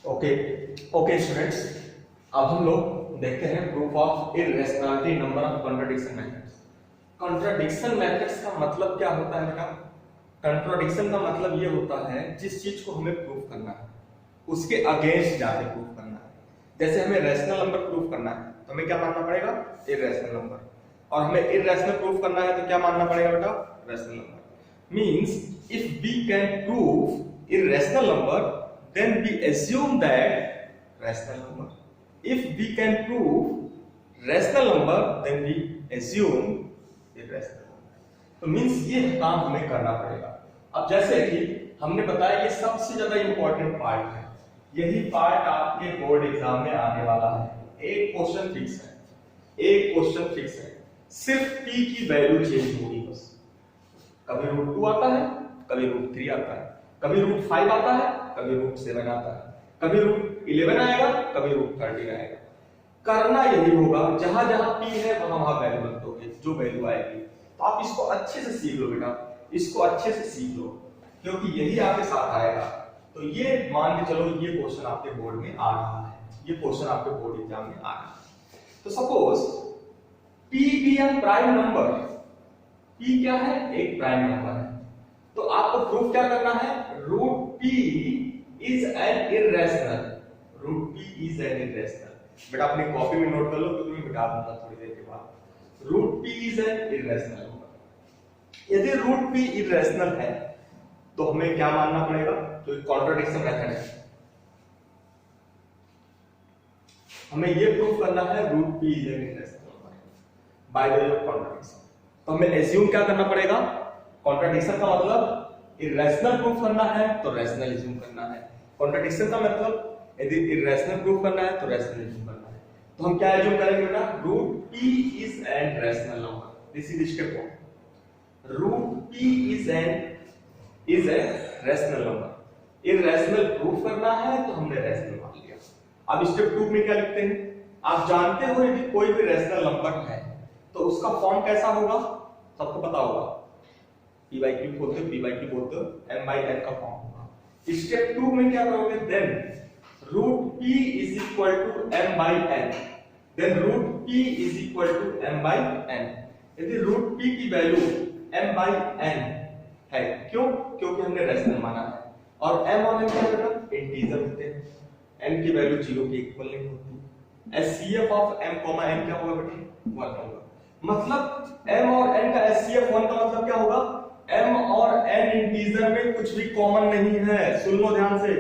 Okay okay students, अब हम लोग देखते हैं proof of irrationality number of contradiction methods. Contradiction methods का मतलब क्या होता है बेटा? कॉन्ट्रडिक्शन का मतलब ये होता है जिस चीज को हमें प्रूफ करना है उसके अगेंस्ट जाके प्रूफ करना है। जैसे हमें रैशनल नंबर प्रूफ करना है तो हमें क्या मानना पड़ेगा? Irrational number. और हमें इर्रेशनल प्रूफ करना है तो क्या मानना पड़ेगा बेटा? Rational number. Means if we can prove irrational number then we assume that rational number. If we can prove rational number then we assume irrational number. तो मींस ये काम हमें करना पड़ेगा। अब जैसे कि हमने बताया ये सबसे ज्यादा इंपॉर्टेंट पार्ट है, यही पार्ट आपके बोर्ड एग्जाम में आने वाला है। एक क्वेश्चन फिक्स है, एक क्वेश्चन फिक्स है, सिर्फ p की वैल्यू चेंज होगी बस। कभी √2 आता है, कभी √3 आता है, कभी √5 आता है, कभी √7 आता है, कभी √11 आएगा, कभी √13 आएगा। करना यही होगा, जहां जहां p है वहां वहां वैल्यू रख दोगे, जो वैल्यू आएगी। तो आप इसको अच्छे से सीख लो बेटा, इसको अच्छे से सीख लो, क्योंकि यही आपके साथ आएगा। तो ये मान के चलो ये क्वेश्चन आपके बोर्ड में आ रहा है, ये क्वेश्चन आपके बोर्ड एग्जाम में आ रहा है। तो सपोज p भी है प्राइम नंबर, p क्या है? एक प्राइम नंबर है। तो आपको प्रूफ क्या करना है? √p is an irrational, √p is an irrational। बेटा अपनी कॉपी में नोट कर लो क्योंकि मैं मिटा दूंगा थोड़ी देर के बाद। √p is an irrational number. यदि √p irrational है तो हमें क्या मानना पड़ेगा? तो कॉन्ट्रडिक्शन मेथड है, हमें ये प्रूफ करना है √p is an irrational number by the way of contradiction. तो हमें एज्यूम क्या करना पड़ेगा? कॉन्ट्रडिक्शन का मतलब इरेशनल प्रूफ करना है तो रैशनल एज्यूम करना है। कॉन्ट्रडिक्शन का मतलब यदि इरेशनल प्रूफ करना है तो रैशनल एज्यूम करना है। तो हम क्या एज्यूम करेंगे बेटा? √p is an rational number, this is step 1। √p is a rational number। Irrational proof करना है तो हमने रैशनल मान लिया। अब स्टेप 2 में क्या लिखते हैं? आप जानते हो यदि कोई भी रैशनल नंबर है तो उसका फॉर्म कैसा होगा? सबको पता होगा, p by q बोलते हैं, p by q बोलते हैं, m by n का फॉर्म होगा। स्टेप 2 में क्या करोगे? Then √p is equal to m by n, then √p is equal to m by n। यदि √p की वैल्यू m by n है, क्यों? क्योंकि हमने रैशनल माना है, और m और n क्या है? इंटीजर होते हैं, n की वैल्यू 0 के इक्वल नहीं होती। HCF ऑफ m, n क्या होगा बेटा? 1 होगा। मतलब m और n का HCF 1 का मतलब क्या होगा? m और n इंटीजर में कुछ भी कॉमन नहीं है। सुन लो ध्यान से,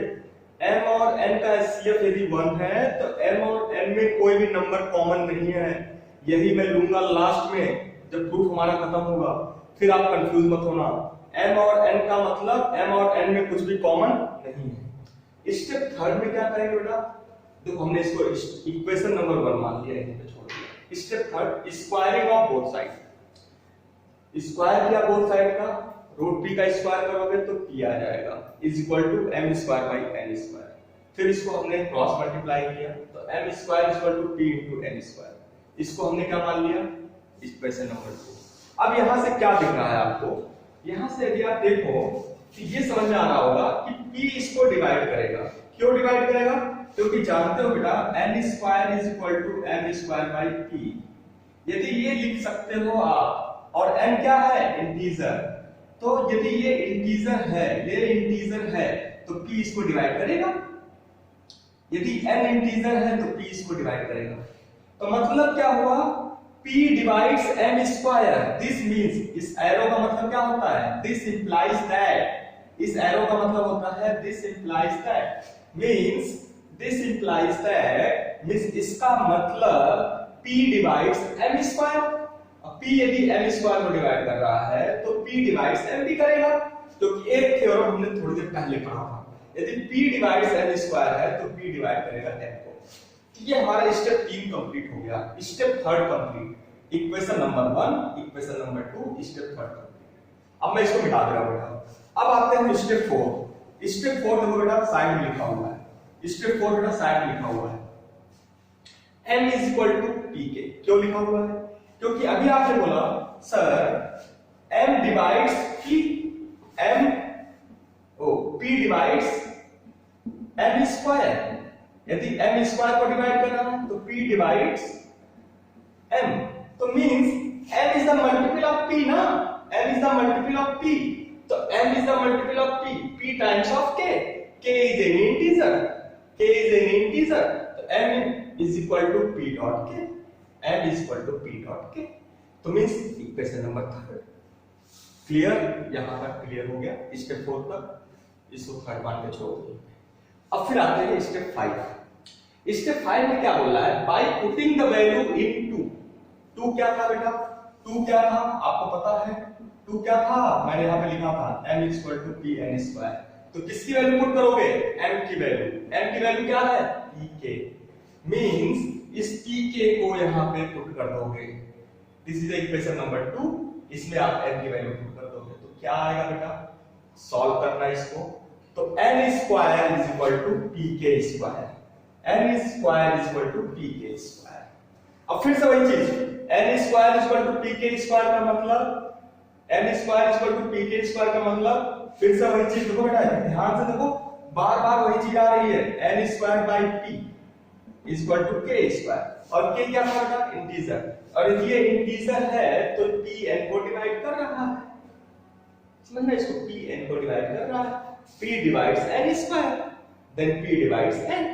m और n का HCF यदि 1 है तो m और n में कोई भी नंबर कॉमन नहीं है। यही मैं लूंगा लास्ट में जब प्रूफ हमारा खत्म होगा, फिर आप कंफ्यूज मत होना। m और n का मतलब m और n में कुछ भी कॉमन नहीं है। स्टेप 3 में क्या करेंगे बेटा? देखो हमने इसको इक्वेशन नंबर 1 मान लिया, यहीं पे छोड़ दिया। Step 3, squaring of both side. Square किया बोथ साइड का, √p का स्क्वायर करोगे तो p आ जाएगा, is equal to m square by n square. फिर इसको हमने क्रॉस मल्टीप्लाई किया तो m square is equal to p into n square. इसको हमने क्या मान लिया? Equation number 2। अब यहां से क्या दिख रहा है आपको? यहां से यदि आप देखो तो ये समझ में आ रहा होगा कि p इसको डिवाइड करेगा। क्यों डिवाइड करेगा? क्योंकि जानते हो बेटा n square is equal to m square by p। यदि ये लिख सकते हो आप, और n क्या है? इंटीजर। तो यदि ये इंटीजर है, ये इंटीजर है तो p इसको डिवाइड करेगा। यदि n इंटीजर है तो p इसको डिवाइड करेगा। तो मतलब क्या हुआ? p divides m square. This means, इस एरो का मतलब क्या होता है? This implies that. इस एरो का मतलब होता है this implies that, means this implies that, means इसका मतलब p divides m square. p यदि m स्क्वायर को डिवाइड कर रहा है तो p डिवाइड्स m भी करेगा, क्योंकि एक थ्योरम हमने थोड़ी देर पहले पढ़ा था, यदि p डिवाइड्स m स्क्वायर है तो p डिवाइड करेगा m को। तो ये हमारा स्टेप 3 कंप्लीट हो गया। Step 3 complete, equation number 1, equation number 2, step 3 complete. अब मैं इसको मिटा दे रहा हूं बेटा। अब आते हैं स्टेप 4। स्टेप 4 देखो बेटा साइड में लिखा हुआ है, स्टेप 4 बेटा साइड में लिखा हुआ है m is equal to pk। क्यों लिखा हुआ है? क्योंकि अभी आपने बोला sir m divides p, p divides m square. यदि m स्क्वायर को डिवाइड करना है तो p डिवाइड्स m, तो means m is the multiple of p ना, m is the multiple of p, तो m is the multiple of p times of k, k is an integer, k is an integer, तो m is equal to p dot k, m is equal to p dot k, तो means equation number 3 clear, यहां तक clear हो गया step 4 तक, इसको third one पे छोड़ दो। अब फिर आते हैं स्टेप 5। स्टेप 5 में क्या बोल रहा है, by putting the value in 2 क्या था बेटा, 2 क्या था आपको पता है, 2 क्या था, मैंने यहां पे लिखा था m equal to p n square, तो किसकी वैल्यू पुट करोगे, m की वैल्यू क्या है pk, मींस इस pk को यहां पे पुट कर दोगे, दिस इज इक्वेशन नंबर 2, इसमें आप m की वैल्यू पुट कर दोगे तो क्या आएगा बेटा, सॉल्व करना इसको, तो n square is equal to pk square, n square is equal to pk square. अब फिर से वही चीज, n square is equal to pk square का मतलब, n square is equal to pk square का मतलब, फिर से वही चीज देखो बेटा, ध्यान से देखो, बार बार वही चीज आ रही है, n square by p is equal to k square, और k क्या था बेटा, इंटीजर, और यदि ये इंटीजर है तो p n को डिवाइड कर रहा है, समझना इसको, p n को डिवाइड कर रहा है, p divides n square, then p divides n,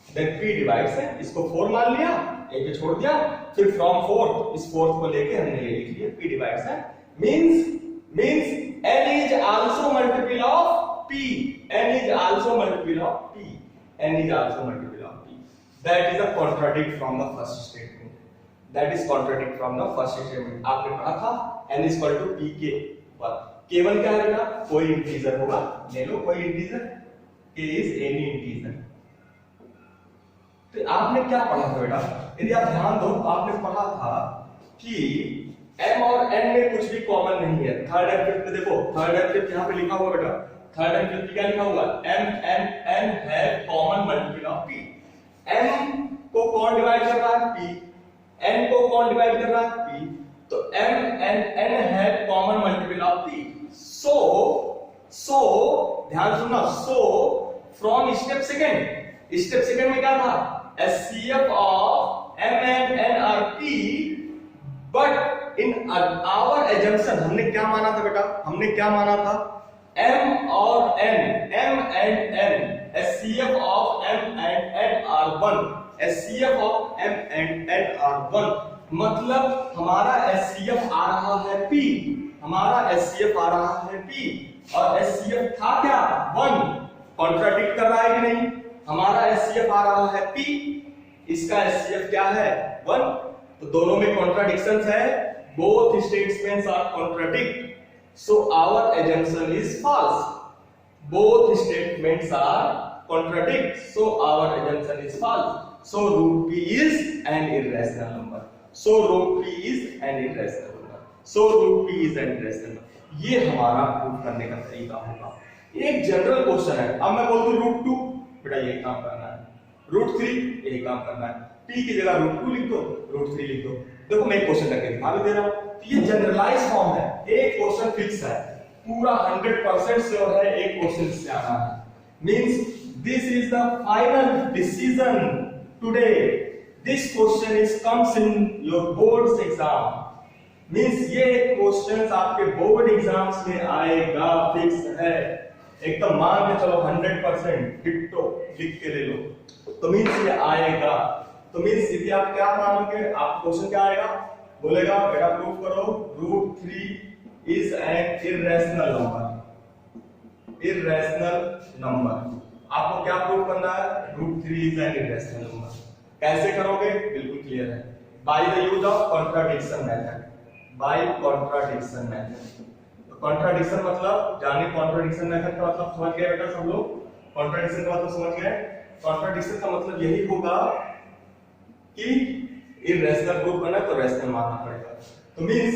then p divides n, इसको 4 मान लिया, एक पे छोड़ दिया, फिर फ्रॉम 4 इस फोर्थ को लेके हमने ये लिख लिया p divides n, means n is also multiple of p, n is also multiple of p, n is also multiple of p, that is a contradict from the first statement, that is contradict from the first statement. आपने पढ़ा था n equal to pk, पर केवल क्या रहेगा, कोई integer होगा, ले लो कोई integer, k is any integer. तो आपने क्या पढ़ा था बेटा, यदि आप ध्यान दो आपने पढ़ा था कि m और n में कुछ भी कॉमन नहीं है, थर्ड एंड फिफ्थ देखो, थर्ड एंड फिफ्थ यहां पे लिखा हुआ बेटा, थर्ड एंड फिफ्थ क्या लिखा हुआ, m है common multiple of p, m को कौन डिवाइड कर रहा है p, n को कौन डिवाइड कर रहा है p, तो m and n है कॉमन मल्टीपल ऑफ p, सो ध्यान सुनना, सो फ्रॉम स्टेप सेकंड में क्या था, HCF of m and n are p, but in our assumption हमने क्या माना था बेटा, हमने क्या माना था, m और n, m and n, HCF of m and n are 1, HCF of m and n are 1, मतलब हमारा HCF आ रहा है p, हमारा HCF आ रहा है p, और HCF था क्या 1, कॉन्ट्राडिक्ट कर रहा है कि नहीं, हमारा HCF आ रहा है p, इसका HCF क्या है 1, तो दोनों में कॉन्ट्राडिक्शंस है, both statements are contradict, so our assumption is false, both statements are contradict, so our assumption is false, so root p is an irrational number, so root p is an irrational number, so root p is an irrational number। ये हमारा proof करने का तरीका होगा। एक general question है, अब मैं बोल दूं रूट 2, बेटा ये काम करना है, रूट 3 यही काम करना है, p की जगह रूट 2 लिख दो, रूट 3 लिख दो, देखो मैं एक क्वेश्चन करके दिखा भी दे रहा हूं, ये जनरलाइज फॉर्म है, एक क्वेश्चन फिक्स है, पूरा 100% श्योर है एक क्वेश्चन से आना है, means this is the final decision today, this question is comes in your boards exam, means ये क्वेश्चंस आपके बोर्ड एग्जाम्स में आएगा, फिक्स है, एकदम मान के चलो 100% डिट्टो लिख के ले लो, तो मींस ये आएगा, तो मींस यदि आप क्या मानोगे, आप क्वेश्चन क्या आएगा, बोलेगा बेटा प्रूफ करो root 3 is an irrational number, आपको क्या प्रूफ करना है, root 3 is an irrational number, कैसे करोगे, बिल्कुल क्लियर है, by the use of contradiction method, by contradiction method, तो कॉन्ट्राडिक्शन मतलब जाने, कॉन्ट्राडिक्शन मेथड का मतलब समझ गए बेटा सब लोग, कॉन्ट्राडिक्शन का मतलब समझ गए, कॉन्ट्राडिक्शन का मतलब यही होगा कि इर्रेशनल प्रूफ करना तो रैशनल मानना पड़ेगा, तो मींस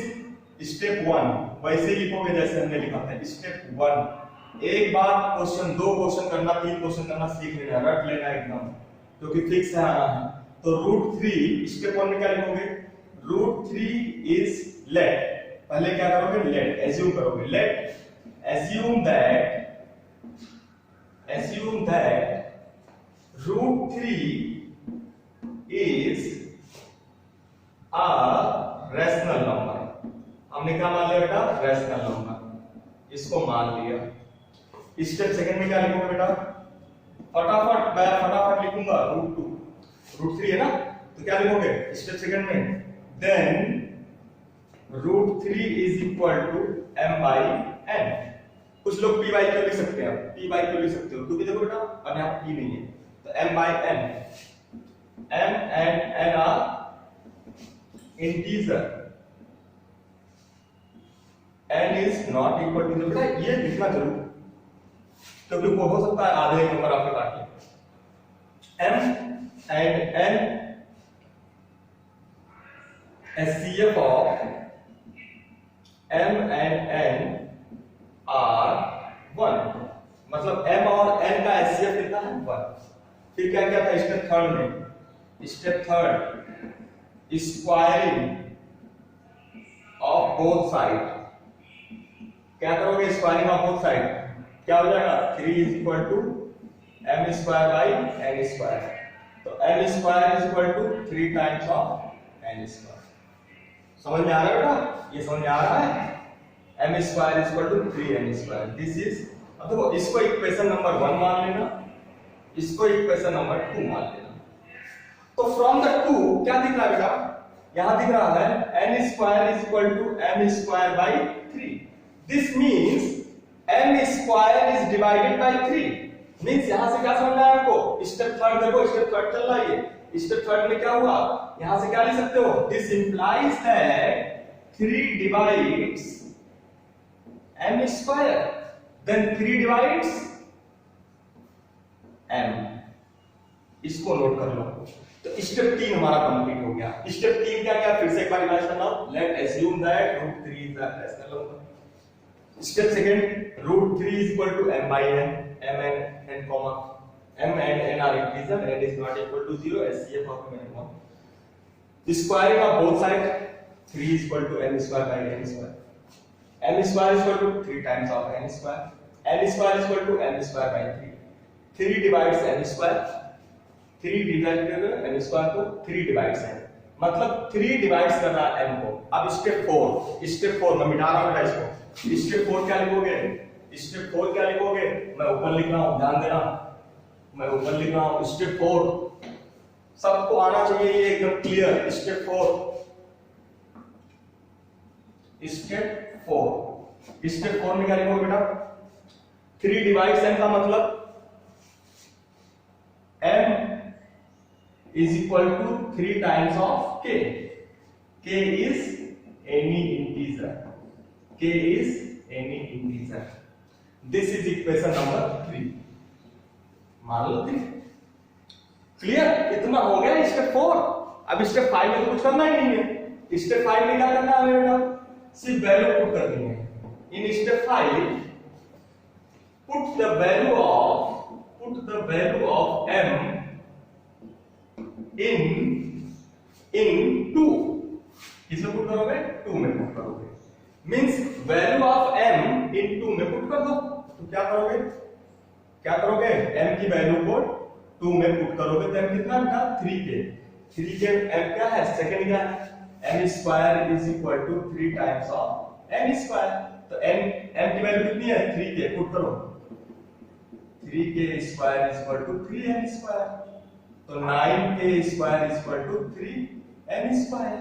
स्टेप 1 वैसे ही लिखोगे जैसे हमने लिखा था, स्टेप 1 एक बार क्वेश्चन, 2 क्वेश्चन करना, 3 क्वेश्चन करना सीख लेना, रट लेना एकदम, क्योंकि फिक्स है आना है, तो रूट 3 स्टेप 1 में क्या लिखोगे, रूट 3 इज लेट, पहले क्या करोगे, लेट एज्यूम करोगे, late assume that √3 is a rational number. हमने क्या मान लिया बेटा? Rational number. इसको मान लिया। स्टेप सेकंड में क्या लिखोगे बेटा? फटाफट मैं फटाफट लिखूंगा। √3 है ना, तो क्या लिखोगे स्टेप सेकंड में? Then √3 is equal to m/n। कुछ लोग p/q लिख सकते हैं, p/q लिख सकते हो, क्योंकि देखो बेटा अब यहाँ p नहीं है, तो m/n। m and n are integer, n is not equal to, बेटा ये लिखना जरूर, क्योंकि वो हो सकता है आधे नंबर आपके काट ले। m and n HCF of m and n are 1, मतलब m और n का HCF कितना है? 1। फिर क्या क्या था स्टेप थर्ड में? Step third, squaring of both side. क्या करोगे? Squaring of both side. क्या हो जाएगा? 3 is equal to m square by n square. तो m square is equal to 3 times of n square. समझ में आ रहा है बेटा? ये समझ में आ रहा है? m square is equal to 3n square. This is, अब देखो इसको इक्वेशन नंबर 1 मान लेना, इसको इक्वेशन नंबर 2 मान लेना। तो फ्रॉम द 2 क्या दिख रहा है बेटा? यहां दिख रहा है n square is equal to m square by 3। This means m square is divided by 3। Means यहां से क्या समझना है आपको? स्टेप थर्ड देखो, स्टेप थर्ड चल रहा है। स्टेप थर्ड में क्या हुआ? यहां से क्या लिख सकते हो? This implies that 3 divides m square, then 3 divides m। इसको नोट कर लो। तो स्टेप 3 हमारा कंप्लीट हो गया। स्टेप 3 क्या क्या? फिर से एक बार रिवाइज करना। Late assume that √3 is the rational number. Step second, √3 is equal to m/n, m and n comma m and n are integer, n is not equal to 0, HCF of m and 1. Squaring of both sides, 3 is equal to m square by n square. m square is equal to 3 times of n square. n square is equal to m square by 3. 3 divides m square. 3 divide करेगा m square को, 3 divides m, मतलब 3 divides कर रहा है m को। अब step 4 मैं मिटा रहा हूं बेटा इसको। स्टेप 4 क्या लिखोगे? स्टेप 4 क्या लिखोगे? मैं ऊपर लिख रहा हूं, ध्यान देना, मैं ऊपर लिख रहा हूं। स्टेप 4 सबको आना चाहिए, ये एकदम क्लियर। स्टेप 4 में क्या लिखोगे बेटा? 3 डिवाइड्स m का मतलब m is equal to 3 times of k. K is any integer. This is equation number 3। मान लो 3। क्लियर? इतना हो गया स्टेप 4। अब स्टेप 5 में तो कुछ करना ही नहीं है। स्टेप 5 में क्या करना है बेटा? सिर्फ वैल्यू पुट करनी है। In step 5 put the value of m in 2। किसमें पुट करोगे? 2 में पुट करोगे। मींस वैल्यू ऑफ m इन 2 में पुट कर दो। तो क्या करोगे? m की वैल्यू को 2 में पुट करोगे तो m कितना बेटा? 3k m क्या है? सेकंड क्या है? m square is equal to 3 times of n square. तो m की वैल्यू कितनी है? 3k। पुट करो, 3k square is equal to 3n square. तो 9k square is equal to 3n square.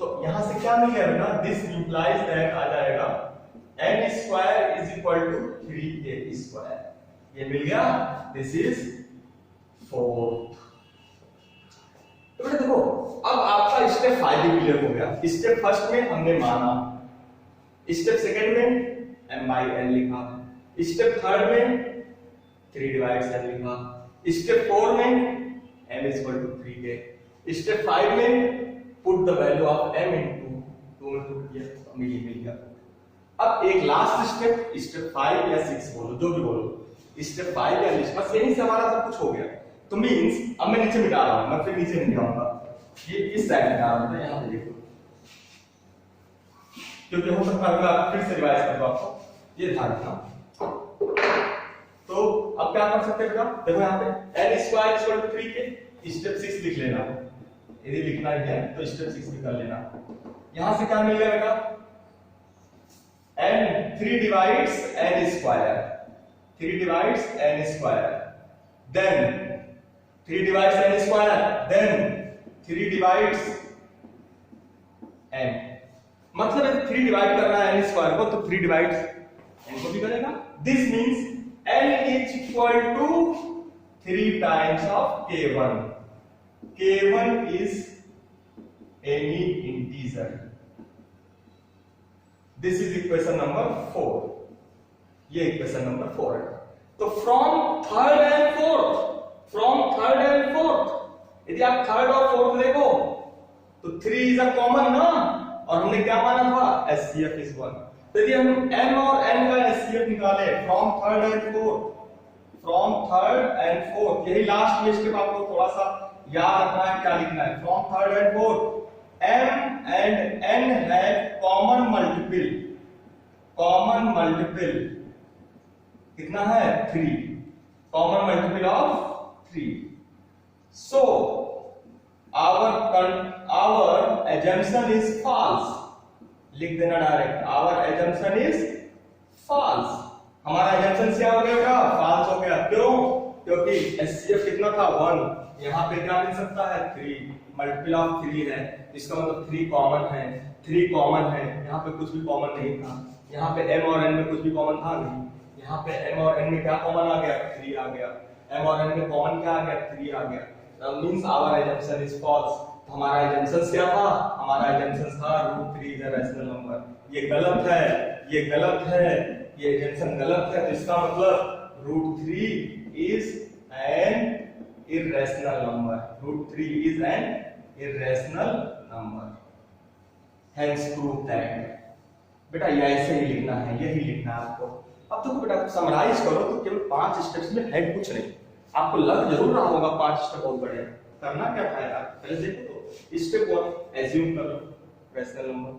तो यहां से क्या मिल गया बेटा? दिस इंप्लाइज दैट आ जाएगा n square is equal to 3k square. ये मिल गया। This is 4। तो बेटा देखो, अब आपका स्टेप 5 भी क्लियर हो गया। स्टेप फर्स्ट में हमने माना, स्टेप सेकंड में m/n लिखा, स्टेप थर्ड में 3 डिवाइड्स n लिखा, स्टेप 4 में m is equal to 3k, step 5 में put the value of m into 2 में पुट किया, मिल गया। अब एक लास्ट स्टेप, स्टेप 5 या 6 बोलो, जो भी बोलो, स्टेप 5 या 6, बस यहीं से हमारा सब कुछ हो गया। तो मींस अब मैं नीचे मिटा रहा हूं, मैं फिर नीचे नहीं जाऊंगा, ये इस साइड मिटा रहा हूं, यहां पे देखो, क्योंकि हो सकता है मैं फिर से रिवाइज कर दूं आपको, ये ध्यान रखना। तो अब अब क्या कर सकते हैं बेटा, देखो यहाँ पे n स्क्वायर इक्वल टू 3 के स्टेप 6 लिख लेना, यदि लिखना ही है तो स्टेप 6 भी कर लेना। यहां से क्या मिल गया बेटा, n 3 divides n square, 3 divides n square, then 3 divides n square, then 3 divides n, मतलब यदि 3 डिवाइड करना है n स्क्वायर को तो 3 डिवाइड्स n को भी करेगा। This means n is equal to 3 times of k1। k1 is any integer. This is equation number 4, ये इक्वेशन नंबर 4 है। तो फ्रॉम थर्ड एंड फोर्थ, यदि आप थर्ड और फोर्थ देखो तो 3 इज अ कॉमन ना, और हमने क्या माना था, एचसीएफ इज 1। तो यदि हम m और n का एचसीएफ निकाले फ्रॉम थर्ड एंड फोर्थ, यही लास्ट में स्टेप आपको थोड़ा सा याद रखना है, क्या लिखना है, from third and fourth m and n have common multiple कितना है, 3, common multiple of 3. So our assumption is false, लिख देना direct, our assumption is false। हमारा assumption क्या हो गया, false हो गया। क्यों, क्योंकि HCF कितना था, 1, यहाँ पे क्या मिल सकता है, 3, मल्टीपल ऑफ 3 है, इसका मतलब 3 कॉमन है, 3 कॉमन है, यहाँ पे कुछ भी कॉमन नहीं था, यहाँ पे m और n में कुछ भी कॉमन था नहीं, यहाँ पे m और n में क्या कॉमन आ गया, 3 आ गया, m और n में कॉमन क्या आ गया, 3 आ गया। Means our assumption is false। तो हमारा assumption क्या था, हमारा assumption था √3 इज अ रैशनल नंबर। ये गलत है, ये गलत है, ये assumption गलत है, तो इसका मतलब √3 is N irrational number, √3 is an irrational number, hence prove that। बेटा ये ऐसे ही लिखना है, यही लिखना है आपको। अब तो बेटा समराइज करो तो केवल 5 स्टेप्स में है, कुछ नहीं। आपको लग जरूर रहा होगा 5 स्टेप बहुत बड़े हैं, करना क्या है यार, पहले देखो तो स्टेप 1 एज्यूम कर लो रैशनल नंबर,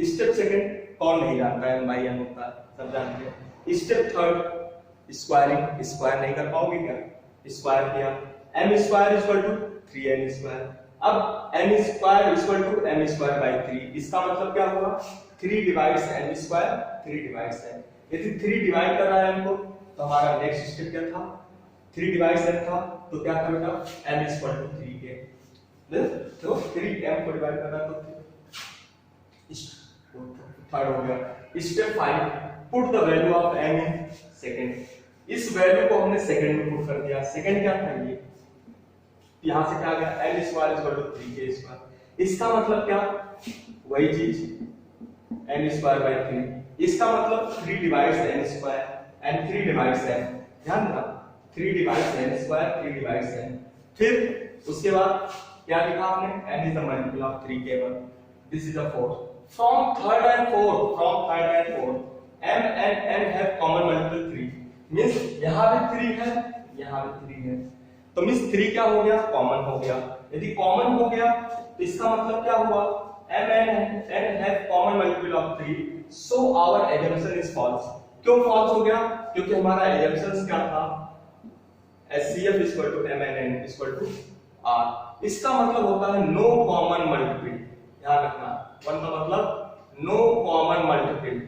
स्टेप 2 कौन नहीं जानता है m by n होता है, सब जानते हैं। स्टेप 3 स्क्वायरिंग, स्क्वायर नहीं कर पाओगे क्या, स्क्वायर किया, m square equal to 3n square. अब n square equal to m square by 3, इसका मतलब क्या हुआ, 3 divides n square, 3 divides n। यदि 3 डिवाइड कर रहा है m को तो हमारा नेक्स्ट स्टेप क्या था, 3 डिवाइड्स n था, तो क्या करेगा, m इक्वल टू 3 के, तो 3m को डिवाइड करना तो थर्ड हो गया। Step 5 put the value of m in second. इस वैल्यू को हमने सेकंड में पुट कर दिया। सेकंड क्या था, ये यहां से क्या आ गया, n square equal to 3k square. इसका मतलब क्या, वही चीज n स्क्वायर बाय 3, इसका मतलब 3 divides n square and 3 divides n, ध्यान देना 3 divides n square, 3 divides n। फिर उसके बाद क्या लिखा आपने, n is the multiple of 3k1, this is the fourth. From third and fourth m and n have common multiple 3, means यहां भी 3 है, यहां भी 3 है, तो मींस 3 क्या हो गया, कॉमन हो गया। यदि कॉमन हो गया तो इसका मतलब क्या हुआ, m and n have common multiple of 3, so our assumption is false। क्यों false हो गया, क्योंकि हमारा assumption क्या था, HCF equal to m and n equal to r। इसका मतलब होता है नो कॉमन मल्टीपल, ध्यान रखना, 1 का मतलब no common multiple,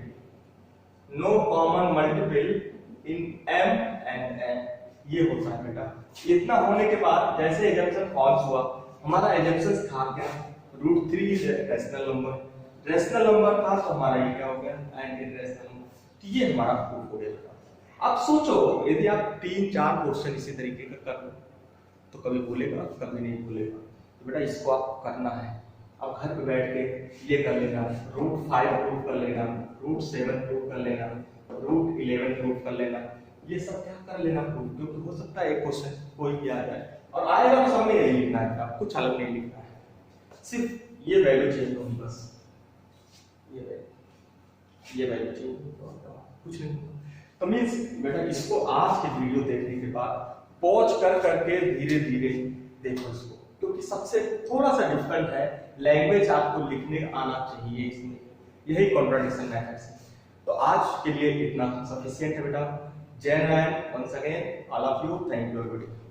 no common multiple in m and n, ये होता है बेटा। इतना होने के बाद जैसे एजम्पशन फॉल्स हुआ, हमारा एजम्पशन था क्या, √3 is rational number, rational number था तो हमारा ये क्या हो गया, एंड इररेशनल नंबर। तो ये हमारा प्रूफ हो गया। अब सोचो यदि आप 3-4 क्वेश्चन इसी तरीके का कर लो तो कभी भूलेगा, कभी नहीं भूलेगा। तो बेटा इसको आपको करना है, अब घर पे बैठ के ये कर लेना, √5 प्रूफ कर लेना, √7 प्रूफ कर लेना, √11 प्रूफ कर लेना, ये सब क्या कर लेना प्रूफ, क्योंकि हो सकता है एक क्वेश्चन कोई भी आ जाए और आएगा तो सब में यही लिखना है, कुछ अलग नहीं लिखना है, सिर्फ ये वैल्यू चेंज होगी बस, ये वैल्यू चेंज होगी, कुछ नहीं। तो मींस बेटा इसको आज के वीडियो देखने के बाद पॉज कर करके धीरे धीरे देखो इसको, क्योंकि सबसे थोड़ा सा डिफिकल्ट है, लैंग्वेज आपको लिखने आना चाहिए इसमें, यही कॉन्ट्रडिक्शन मैथड्स है। तो आज के लिए इतना सफिशिएंट है बेटा। जय Ram, once again all of you, thank you everybody.